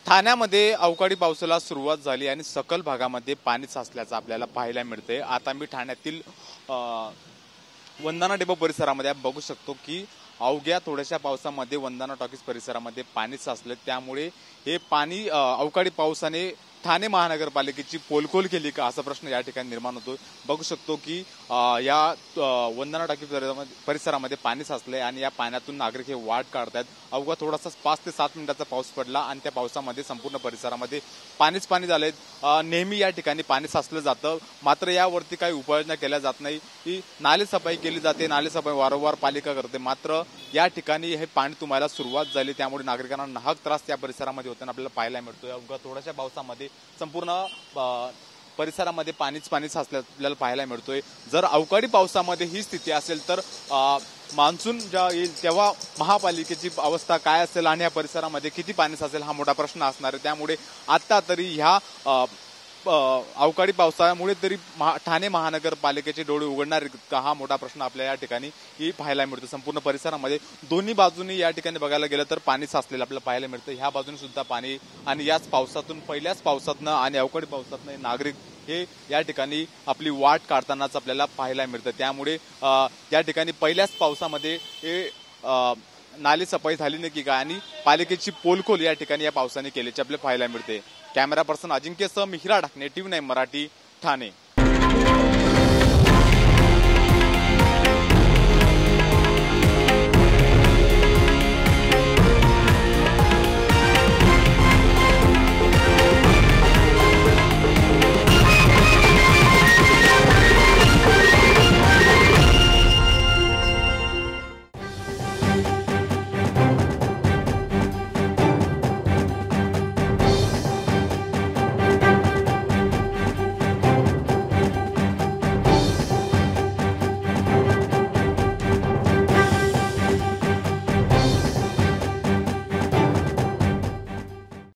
ठाण्यामध्ये अवकाळी पावसाला सुरुवात झाली आणि सकल भागामध्ये पाणी साचल्याचं आपल्याला पाहायला मिळते। आता मी ठाण्यातील वंदना डेपो परिसरामध्ये बघू शकतो की अवघ्या थोड्याशा पावसामध्ये वंदना टॉकीज परिसरामध्ये पाणी साचले। त्यामुळे हे पाणी अवकाळी पावसाने ठाणे महानगरपालिकेची पोलखोल केली का असा प्रश्न या ठिकाणी निर्माण होतो। बघू शकतो की या वंदना टॉकीज परिसरामध्ये पाणी साचले आणि या पाण्यातून नागरिक हे वाट काढतात। अवघा थोडासा 5 ते 7 मिनिटाचा पाऊस पडला आणि त्या पावसामध्ये संपूर्ण परिसरामध्ये पाणीच पाणी झाले। नेहमी या ठिकाणी पाणी साचलं जातं, मात्र यावरती काही उपाययोजना केल्या जात नाही। की नाले सफाई केली जाते, नाले सफाई वारंवार पालिका करते, मात्र या ठिकाणी हे पाणी तुम्हाला सुरुवात झाली त्यामुळे नागरिकांना नाहक त्रास त्या परिसरामध्ये होताना आपल्याला पाहायला मिळतोय। अवघ्या थोड्याशा पावसामध्ये संपूर्ण परिसरामध्ये पाणीच पाणी साचल्याचं आपल्याला पाहायला मिळतोय। जर अवकाळी पावसामध्ये ही स्थिती असेल तर मान्सून जेव्हा येईल तेव्हा महापालिकेची अवस्था काय असेल आणि या परिसरामध्ये किती पाणी साचेल हा मोठा प्रश्न असणार आहे। त्यामुळे आता तरी ह्या अवकाळी पावसामुळे तरी ठाणे महानगरपालिकेचे डोळे उघडणार का हा मोठा प्रश्न आपल्या या ठिकाणी पाहायला मिळतो। संपूर्ण परिसरामध्ये दोन्ही बाजूनी या ठिकाणी बघायला गेलं तर पाणी साचलेलं आपल्याला पाहायला मिळतं। ह्या बाजूने सुद्धा पाणी आणि याच पावसातून पहिल्याच पावसातनं आणि अवकाळी पावसातनं नागरिक हे या ठिकाणी आपली वाट काढतानाच आपल्याला पाहायला मिळतं। त्यामुळे या ठिकाणी पहिल्याच पावसामध्ये हे नाले सफाई झाली नाही की काय आणि पालिकेची पोलखोल या ठिकाणी या पावसाने केल्याचे आपल्याला पाहायला मिळते। Camera person अजिंक्यसह Mihira Dhakane, TV9 Marathi, Thane.